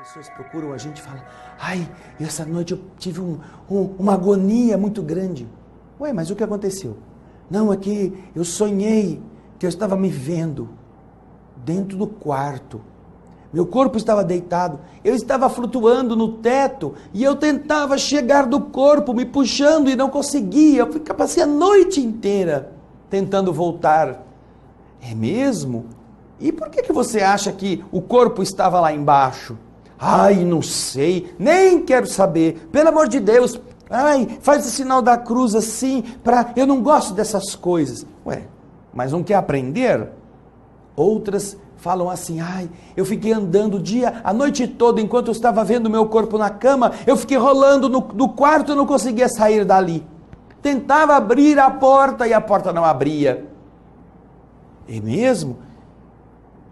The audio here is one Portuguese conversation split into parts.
pessoas procuram a gente e falam: ai, essa noite eu tive uma agonia muito grande. Ué, mas o que aconteceu? Não, é que eu sonhei que eu estava me vendo dentro do quarto. Meu corpo estava deitado, eu estava flutuando no teto e eu tentava chegar do corpo, me puxando e não conseguia. Eu passei a noite inteira tentando voltar. É mesmo? E por que você acha que o corpo estava lá embaixo? Ai, não sei, nem quero saber. Pelo amor de Deus, ai, faz o sinal da cruz assim, eu não gosto dessas coisas. Ué, mas não quer aprender? Outras falam assim: ai, eu fiquei andando a noite toda, enquanto eu estava vendo meu corpo na cama, eu fiquei rolando no quarto e não conseguia sair dali. Tentava abrir a porta e a porta não abria. É mesmo?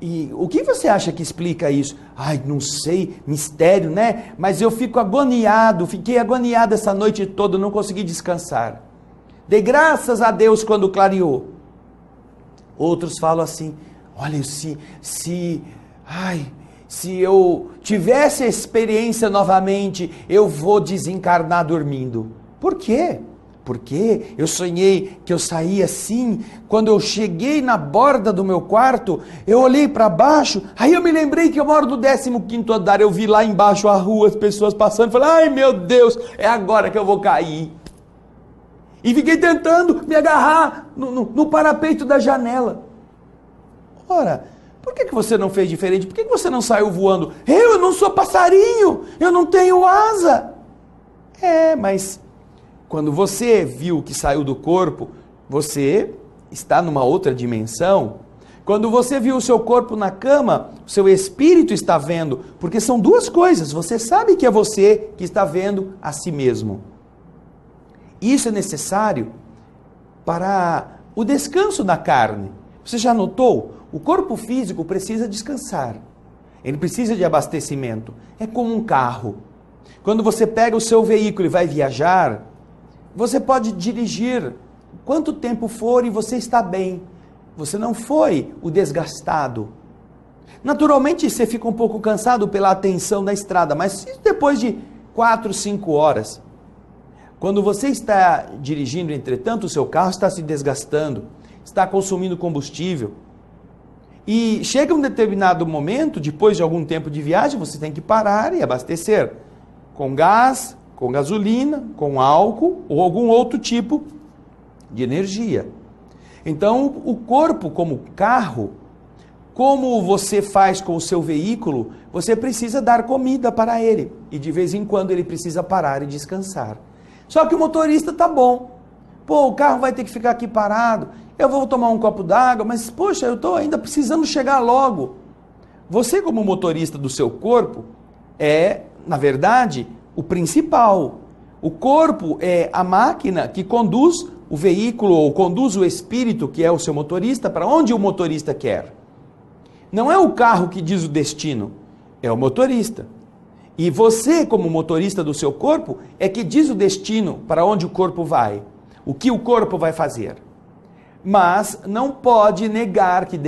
E o que você acha que explica isso? Ai, não sei, mistério, né? Mas eu fiquei agoniado essa noite toda, não consegui descansar. Dei graças a Deus quando clareou. Outros falam assim: olha, se eu tivesse a experiência novamente, eu vou desencarnar dormindo. Por quê? Porque eu sonhei que eu saía assim, quando eu cheguei na borda do meu quarto, eu olhei para baixo, aí eu me lembrei que eu moro no 15º andar, eu vi lá embaixo a rua, as pessoas passando, falei: ai meu Deus, é agora que eu vou cair. E fiquei tentando me agarrar no parapeito da janela. Ora, por que você não fez diferente? Por que você não saiu voando? Eu não sou passarinho, eu não tenho asa. Mas quando você viu que saiu do corpo, você está numa outra dimensão. Quando você viu o seu corpo na cama, o seu espírito está vendo, porque são duas coisas. Você sabe que é você que está vendo a si mesmo. Isso é necessário para o descanso da carne. Você já notou? O corpo físico precisa descansar. Ele precisa de abastecimento. É como um carro. Quando você pega o seu veículo e vai viajar, você pode dirigir quanto tempo for e você está bem. Você não foi o desgastado. Naturalmente você fica um pouco cansado pela atenção da estrada, mas depois de 4, 5 horas, quando você está dirigindo, entretanto, o seu carro está se desgastando, está consumindo combustível, e chega um determinado momento, depois de algum tempo de viagem, você tem que parar e abastecer com gás, com gasolina, com álcool ou algum outro tipo de energia. Então, o corpo como carro, como você faz com o seu veículo, você precisa dar comida para ele. E de vez em quando ele precisa parar e descansar. Só que o motorista está bom. Pô, o carro vai ter que ficar aqui parado. Eu vou tomar um copo d'água, mas poxa, eu estou ainda precisando chegar logo. Você como motorista do seu corpo é, na verdade, o principal. O corpo é a máquina que conduz o veículo ou conduz o espírito, que é o seu motorista, para onde o motorista quer. Não é o carro que diz o destino, é o motorista. E você, como motorista do seu corpo, é que diz o destino para onde o corpo vai, o que o corpo vai fazer. Mas não pode negar que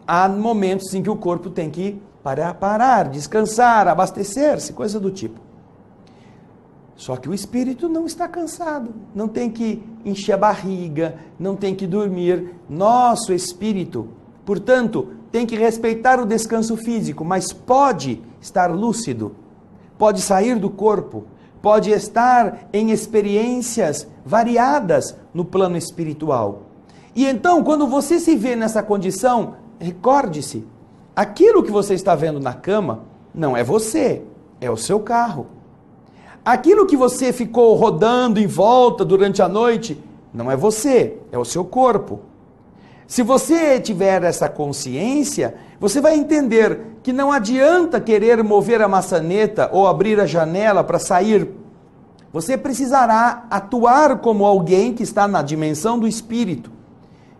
há momentos em que o corpo tem que parar, descansar, abastecer-se, coisa do tipo. Só que o espírito não está cansado, não tem que encher a barriga, não tem que dormir. Nosso espírito, portanto, tem que respeitar o descanso físico, mas pode estar lúcido, pode sair do corpo, pode estar em experiências variadas no plano espiritual. E então, quando você se vê nessa condição, recorde-se, aquilo que você está vendo na cama não é você, é o seu carro. Aquilo que você ficou rodando em volta durante a noite, não é você, é o seu corpo. Se você tiver essa consciência, você vai entender que não adianta querer mover a maçaneta ou abrir a janela para sair. Você precisará atuar como alguém que está na dimensão do espírito,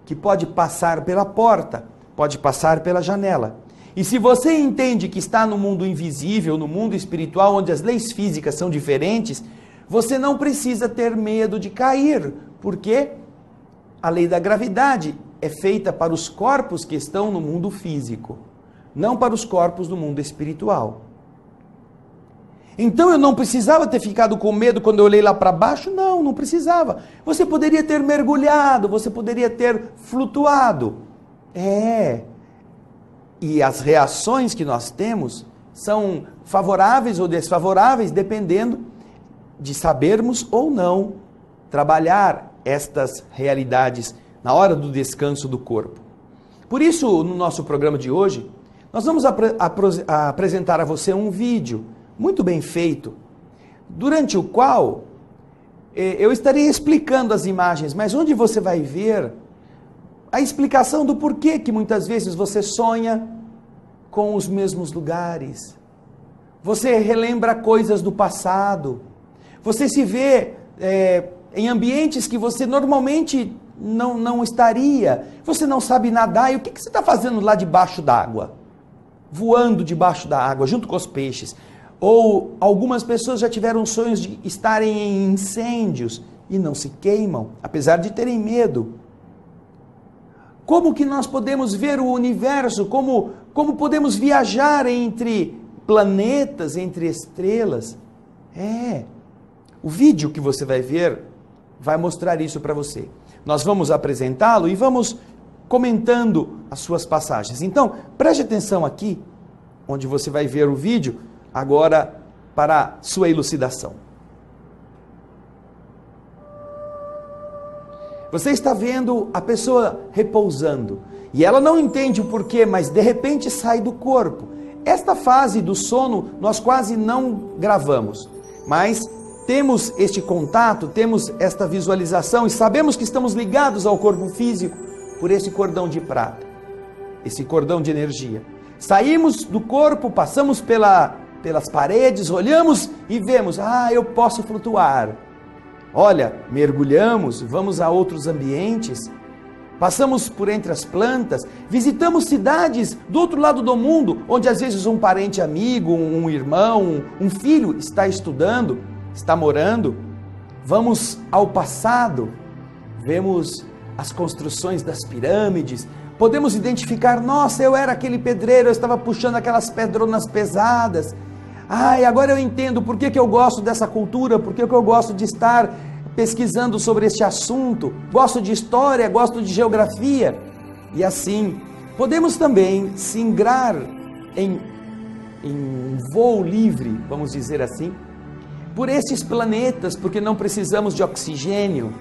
que pode passar pela porta, pode passar pela janela. E se você entende que está no mundo invisível, no mundo espiritual, onde as leis físicas são diferentes, você não precisa ter medo de cair, porque a lei da gravidade é feita para os corpos que estão no mundo físico, não para os corpos do mundo espiritual. Então eu não precisava ter ficado com medo quando eu olhei lá para baixo? Não, não precisava. Você poderia ter mergulhado, você poderia ter flutuado. E as reações que nós temos são favoráveis ou desfavoráveis, dependendo de sabermos ou não trabalhar estas realidades na hora do descanso do corpo. Por isso, no nosso programa de hoje, nós vamos apresentar a você um vídeo muito bem feito, durante o qual eu estarei explicando as imagens, mas onde você vai ver a explicação do porquê que muitas vezes você sonha com os mesmos lugares, você relembra coisas do passado, você se vê em ambientes que você normalmente não estaria, você não sabe nadar, e o que você está fazendo lá debaixo d'água? Voando debaixo da água, junto com os peixes. Ou algumas pessoas já tiveram sonhos de estarem em incêndios e não se queimam, apesar de terem medo. Como que nós podemos ver o universo? Como podemos viajar entre planetas, entre estrelas? O vídeo que você vai ver vai mostrar isso para você. Nós vamos apresentá-lo e vamos comentando as suas passagens. Então, preste atenção aqui, onde você vai ver o vídeo, agora para sua elucidação. Você está vendo a pessoa repousando, e ela não entende o porquê, mas de repente sai do corpo. Esta fase do sono nós quase não gravamos, mas temos este contato, temos esta visualização e sabemos que estamos ligados ao corpo físico por esse cordão de prata, esse cordão de energia. Saímos do corpo, passamos pelas paredes, olhamos e vemos, eu posso flutuar. Olha, mergulhamos, vamos a outros ambientes, passamos por entre as plantas, visitamos cidades do outro lado do mundo, onde às vezes um parente amigo, um irmão, um filho está estudando, está morando. Vamos ao passado, vemos as construções das pirâmides, podemos identificar, nossa, eu era aquele pedreiro, eu estava puxando aquelas pedronas pesadas. Agora eu entendo por que eu gosto dessa cultura, por que eu gosto de estar pesquisando sobre este assunto, gosto de história, gosto de geografia. E assim, podemos também se ingrar em voo livre, vamos dizer assim, por esses planetas, porque não precisamos de oxigênio.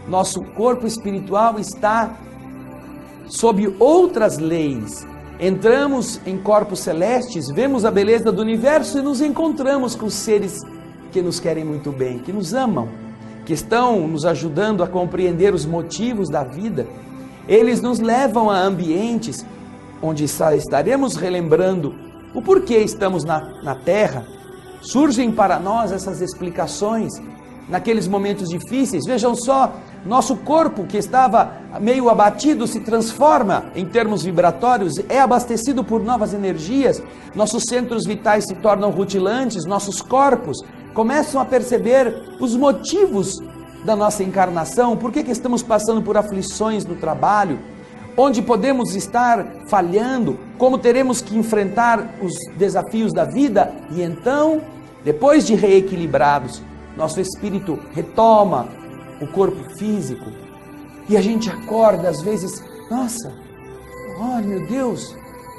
Nosso corpo espiritual está sob outras leis. Entramos em corpos celestes, vemos a beleza do universo e nos encontramos com seres que nos querem muito bem, que nos amam, que estão nos ajudando a compreender os motivos da vida. Eles nos levam a ambientes onde estaremos relembrando o porquê estamos na Terra. Surgem para nós essas explicações naqueles momentos difíceis. Vejam só, nosso corpo que estava meio abatido se transforma em termos vibratórios, é abastecido por novas energias, nossos centros vitais se tornam rutilantes, nossos corpos começam a perceber os motivos da nossa encarnação, por que estamos passando por aflições no trabalho, onde podemos estar falhando, como teremos que enfrentar os desafios da vida. E então, depois de reequilibrados, nosso espírito retoma o corpo físico e a gente acorda às vezes, nossa, olha, meu Deus,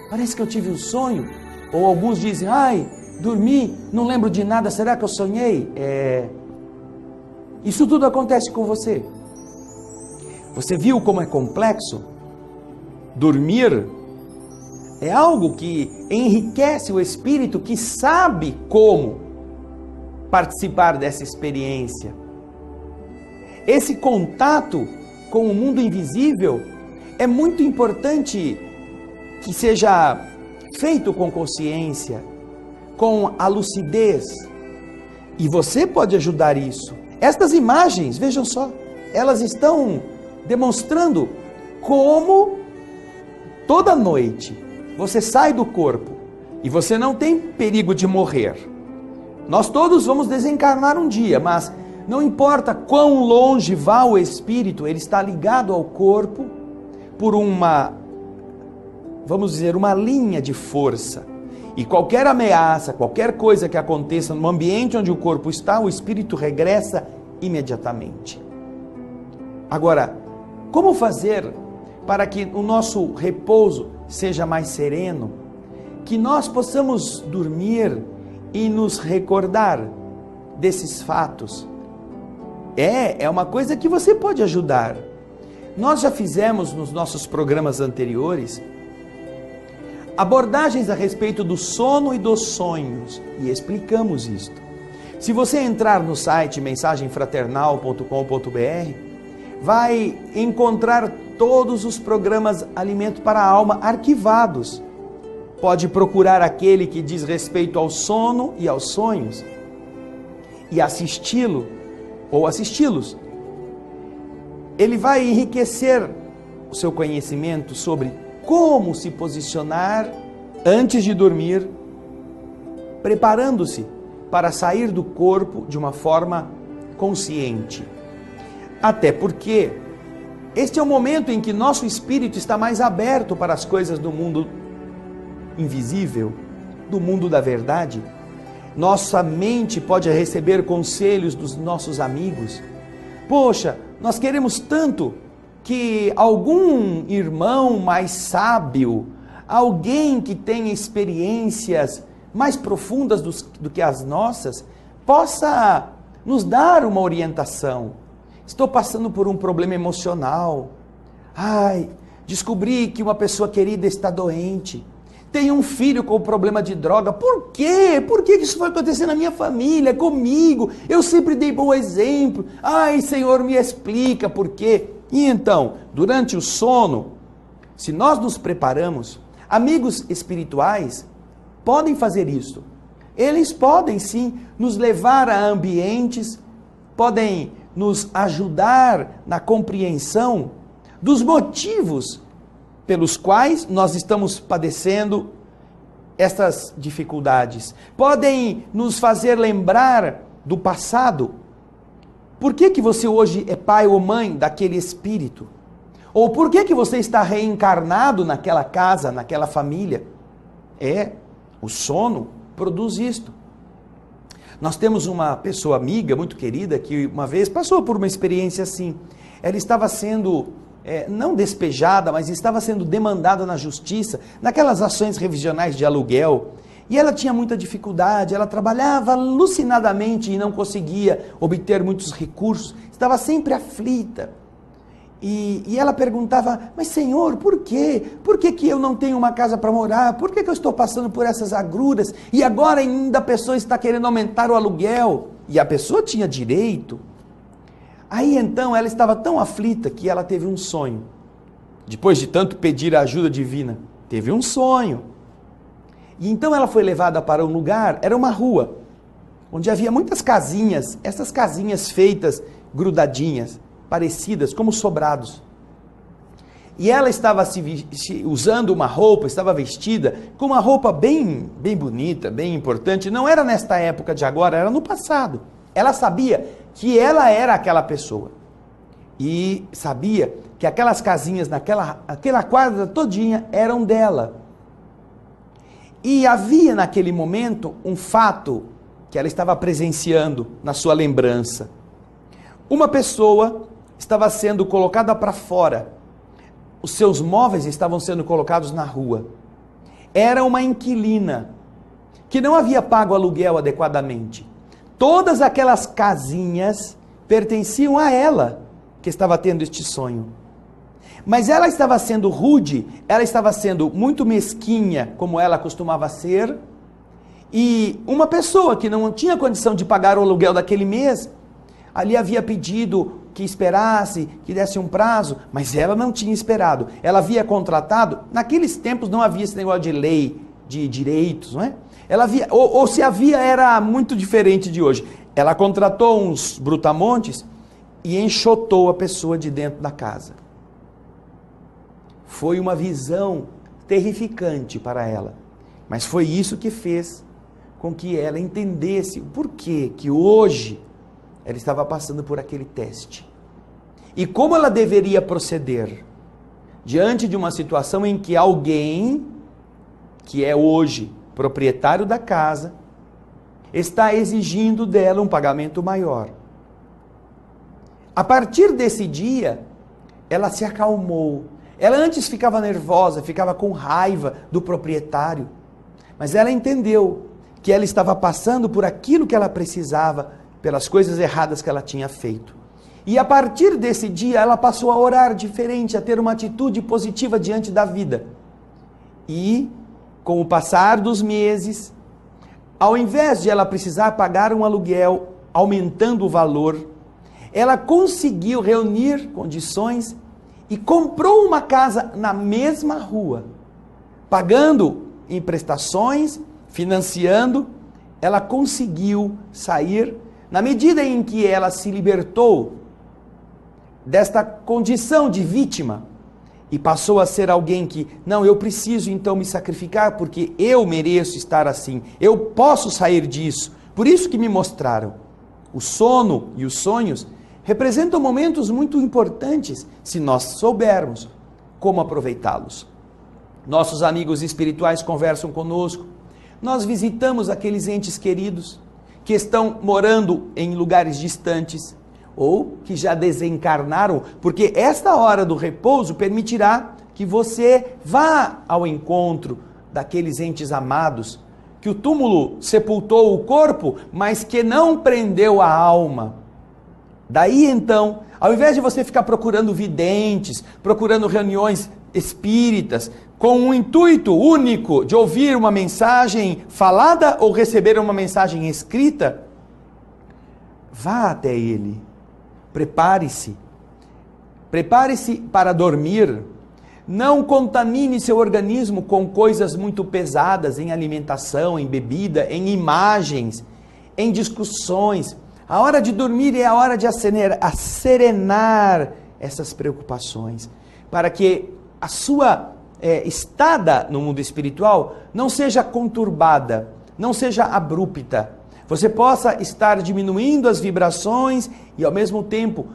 parece que eu tive um sonho. Ou alguns dizem, dormi, não lembro de nada, será que eu sonhei? Isso tudo acontece com você. Você viu como é complexo? Dormir é algo que enriquece o espírito, que sabe como participar dessa experiência. Esse contato com o mundo invisível é muito importante que seja feito com consciência, com a lucidez. E você pode ajudar isso. Estas imagens, vejam só, elas estão demonstrando como toda noite você sai do corpo e você não tem perigo de morrer. Nós todos vamos desencarnar um dia, mas não importa quão longe vá o espírito, ele está ligado ao corpo por uma, vamos dizer, uma linha de força. E qualquer ameaça, qualquer coisa que aconteça no ambiente onde o corpo está, o espírito regressa imediatamente. Agora, como fazer para que o nosso repouso seja mais sereno, que nós possamos dormir e nos recordar desses fatos? É uma coisa que você pode ajudar. Nós já fizemos nos nossos programas anteriores abordagens a respeito do sono e dos sonhos e explicamos isto. Se você entrar no site mensagemfraternal.com.br, vai encontrar todos os programas Alimento para a Alma arquivados. Pode procurar aquele que diz respeito ao sono e aos sonhos e assisti-lo ou assisti-los. Ele vai enriquecer o seu conhecimento sobre como se posicionar antes de dormir, preparando-se para sair do corpo de uma forma consciente. Até porque este é o momento em que nosso espírito está mais aberto para as coisas do mundo invisível, do mundo da verdade. Nossa mente pode receber conselhos dos nossos amigos. Poxa, nós queremos tanto que algum irmão mais sábio, alguém que tenha experiências mais profundas do que as nossas, possa nos dar uma orientação. Estou passando por um problema emocional. Descobri que uma pessoa querida está doente. Tenho um filho com problema de droga. Por quê? Por que isso vai acontecer na minha família, comigo? Eu sempre dei bom exemplo. Senhor, me explica por quê. E então, durante o sono, se nós nos preparamos, amigos espirituais podem fazer isso. Eles podem sim nos levar a ambientes, podem nos ajudar na compreensão dos motivos pelos quais nós estamos padecendo essas dificuldades. Podem nos fazer lembrar do passado. Por que você hoje é pai ou mãe daquele espírito? Ou por que você está reencarnado naquela casa, naquela família? O sono produz isto. Nós temos uma pessoa amiga, muito querida, que uma vez passou por uma experiência assim. Ela estava sendo, não despejada, mas estava sendo demandada na justiça, naquelas ações revisionais de aluguel. E ela tinha muita dificuldade, ela trabalhava alucinadamente e não conseguia obter muitos recursos, estava sempre aflita. E ela perguntava, mas Senhor, por quê? Por que eu não tenho uma casa para morar? Por que eu estou passando por essas agruras? E agora ainda a pessoa está querendo aumentar o aluguel. E a pessoa tinha direito. Aí então ela estava tão aflita que ela teve um sonho. Depois de tanto pedir a ajuda divina, teve um sonho. E então ela foi levada para um lugar, era uma rua, onde havia muitas casinhas, essas casinhas feitas grudadinhas, parecidas como sobrados. E ela estava usando uma roupa, estava vestida com uma roupa bem bonita, bem importante. Não era nesta época de agora, era no passado. Ela sabia que ela era aquela pessoa. E sabia que aquelas casinhas, aquela quadra todinha eram dela. E havia naquele momento um fato que ela estava presenciando na sua lembrança. Uma pessoa estava sendo colocada para fora. Os seus móveis estavam sendo colocados na rua. Era uma inquilina que não havia pago aluguel adequadamente. Todas aquelas casinhas pertenciam a ela, que estava tendo este sonho. Mas ela estava sendo rude, ela estava sendo muito mesquinha, como ela costumava ser, e uma pessoa que não tinha condição de pagar o aluguel daquele mês, ali havia pedido que esperasse, que desse um prazo, mas ela não tinha esperado. Ela havia contratado, naqueles tempos não havia esse negócio de lei, de direitos, não é? Ela havia, ou se havia, era muito diferente de hoje. Ela contratou uns brutamontes e enxotou a pessoa de dentro da casa. Foi uma visão terrificante para ela, mas foi isso que fez com que ela entendesse o porquê que hoje ela estava passando por aquele teste. E como ela deveria proceder diante de uma situação em que alguém, que é hoje proprietário da casa, está exigindo dela um pagamento maior. A partir desse dia, ela se acalmou. Ela antes ficava nervosa, ficava com raiva do proprietário, mas ela entendeu que ela estava passando por aquilo que ela precisava, pelas coisas erradas que ela tinha feito. E a partir desse dia, ela passou a orar diferente, a ter uma atitude positiva diante da vida. E, com o passar dos meses, ao invés de ela precisar pagar um aluguel, aumentando o valor, ela conseguiu reunir condições e comprou uma casa na mesma rua, pagando em prestações, financiando. Ela conseguiu sair, na medida em que ela se libertou desta condição de vítima e passou a ser alguém que, não, eu preciso então me sacrificar porque eu mereço estar assim, eu posso sair disso. Por isso que me mostraram. O sono e os sonhos representam momentos muito importantes se nós soubermos como aproveitá-los. Nossos amigos espirituais conversam conosco, nós visitamos aqueles entes queridos que estão morando em lugares distantes ou que já desencarnaram, porque esta hora do repouso permitirá que você vá ao encontro daqueles entes amados, que o túmulo sepultou o corpo, mas que não prendeu a alma. Daí então, ao invés de você ficar procurando videntes, procurando reuniões espíritas, com um intuito único de ouvir uma mensagem falada ou receber uma mensagem escrita, vá até ele, prepare-se para dormir, não contamine seu organismo com coisas muito pesadas em alimentação, em bebida, em imagens, em discussões. A hora de dormir é a hora de serenar essas preocupações, para que a sua estada no mundo espiritual não seja conturbada, não seja abrupta. Você possa estar diminuindo as vibrações e ao mesmo tempo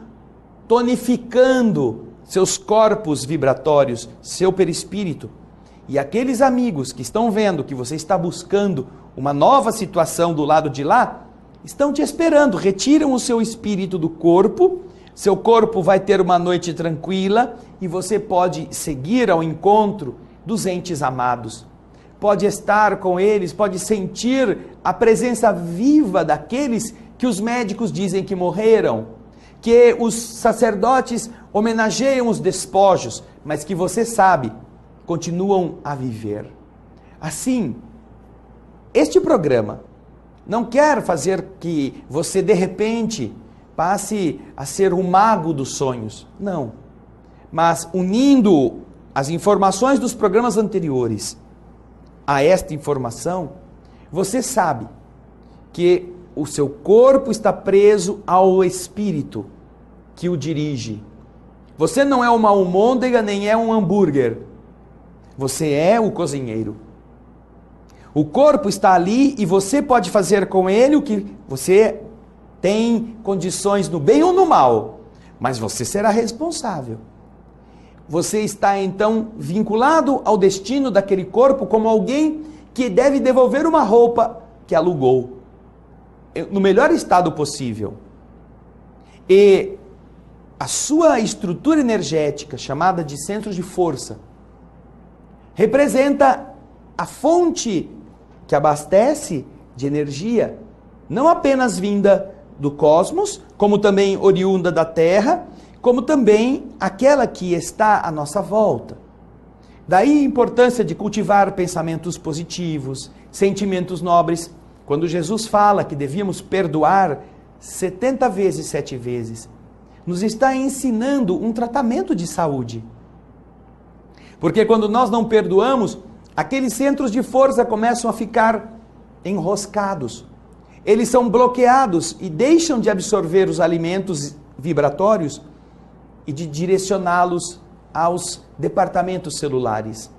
tonificando seus corpos vibratórios, seu perispírito. E aqueles amigos que estão vendo que você está buscando uma nova situação do lado de lá, estão te esperando, retiram o seu espírito do corpo, seu corpo vai ter uma noite tranquila e você pode seguir ao encontro dos entes amados. Pode estar com eles, pode sentir a presença viva daqueles que os médicos dizem que morreram, que os sacerdotes homenageiam os despojos, mas que você sabe, continuam a viver. Assim, este programa não quer fazer que você de repente passe a ser um mago dos sonhos, não. Mas unindo as informações dos programas anteriores a esta informação, você sabe que o seu corpo está preso ao espírito que o dirige. Você não é uma almôndega nem é um hambúrguer. Você é o cozinheiro. O corpo está ali e você pode fazer com ele o que você tem condições no bem ou no mal, mas você será responsável. Você está então vinculado ao destino daquele corpo como alguém que deve devolver uma roupa que alugou, no melhor estado possível. E a sua estrutura energética, chamada de centro de força, representa a fonte que abastece de energia, não apenas vinda do cosmos, como também oriunda da Terra, como também aquela que está à nossa volta. Daí a importância de cultivar pensamentos positivos, sentimentos nobres. Quando Jesus fala que devíamos perdoar 70 vezes, 7 vezes, nos está ensinando um tratamento de saúde. Porque quando nós não perdoamos, aqueles centros de força começam a ficar enroscados. Eles são bloqueados e deixam de absorver os alimentos vibratórios e de direcioná-los aos departamentos celulares.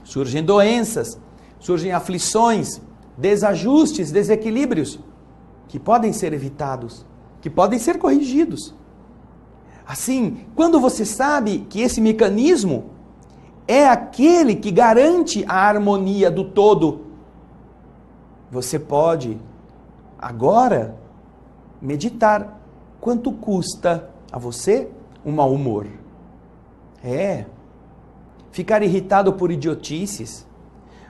Surgem doenças, surgem aflições, desajustes, desequilíbrios, que podem ser evitados, que podem ser corrigidos. Assim, quando você sabe que esse mecanismo é aquele que garante a harmonia do todo você pode agora meditar quanto custa a você um mau humor. Ficar irritado por idiotices,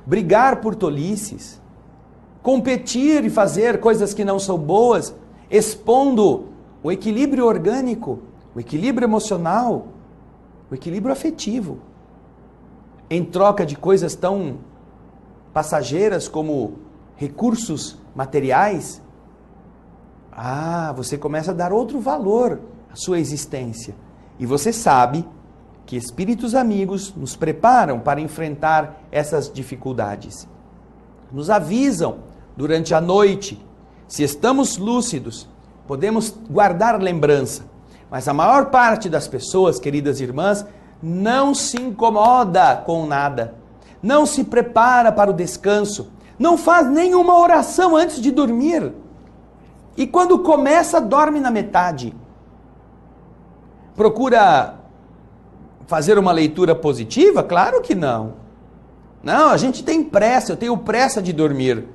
brigar por tolices, competir e fazer coisas que não são boas, expondo o equilíbrio orgânico, o equilíbrio emocional, o equilíbrio afetivo, em troca de coisas tão passageiras como recursos materiais. Você começa a dar outro valor à sua existência. E você sabe que espíritos amigos nos preparam para enfrentar essas dificuldades. Nos avisam durante a noite. Se estamos lúcidos, podemos guardar lembrança. Mas a maior parte das pessoas, queridas irmãs, não se incomoda com nada. Não se prepara para o descanso. Não faz nenhuma oração antes de dormir. E quando começa, dorme na metade. Procura fazer uma leitura positiva? Claro que não. Não, a gente tem pressa. Eu tenho pressa de dormir.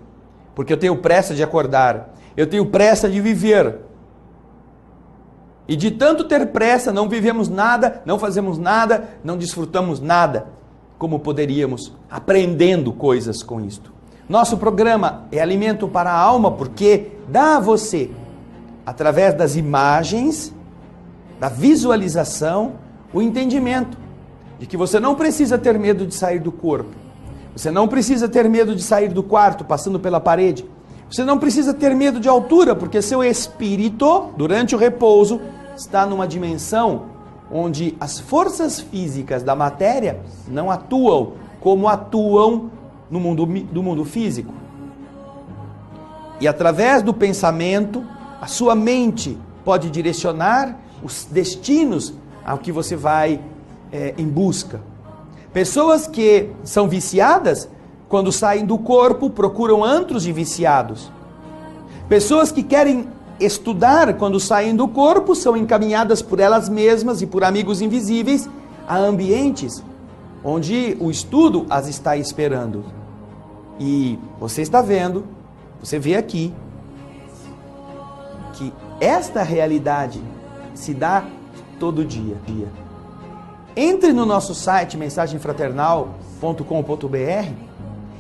Porque eu tenho pressa de acordar. Eu tenho pressa de viver. E de tanto ter pressa, não vivemos nada, não fazemos nada, não desfrutamos nada, como poderíamos, aprendendo coisas com isto. Nosso programa é Alimento para a Alma, porque dá a você, através das imagens, da visualização, o entendimento de que você não precisa ter medo de sair do corpo. Você não precisa ter medo de sair do quarto, passando pela parede. Você não precisa ter medo de altura, porque seu espírito, durante o repouso, está numa dimensão onde as forças físicas da matéria não atuam como atuam no mundo físico. E através do pensamento, a sua mente pode direcionar os destinos ao que você vai em busca. Pessoas que são viciadas, quando saem do corpo, procuram antros de viciados. Pessoas que querem estudar, quando saem do corpo, são encaminhadas por elas mesmas e por amigos invisíveis a ambientes onde o estudo as está esperando. E você está vendo, você vê aqui, que esta realidade se dá todo dia. Entre no nosso site mensagemfraternal.com.br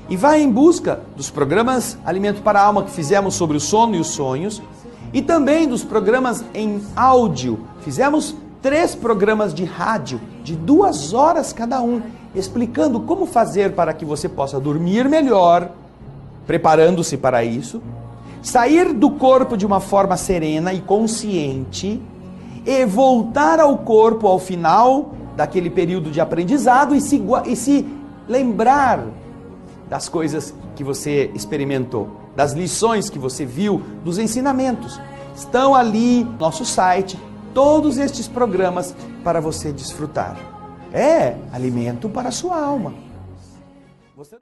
e vá em busca dos programas Alimento para a Alma que fizemos sobre o sono e os sonhos e também dos programas em áudio. Fizemos 3 programas de rádio de 2 horas cada um, explicando como fazer para que você possa dormir melhor, preparando-se para isso, sair do corpo de uma forma serena e consciente e voltar ao corpo ao final daquele período de aprendizado e se lembrar das coisas que você experimentou, das lições que você viu, dos ensinamentos. Estão ali no nosso site todos estes programas para você desfrutar. É alimento para a sua alma. Você...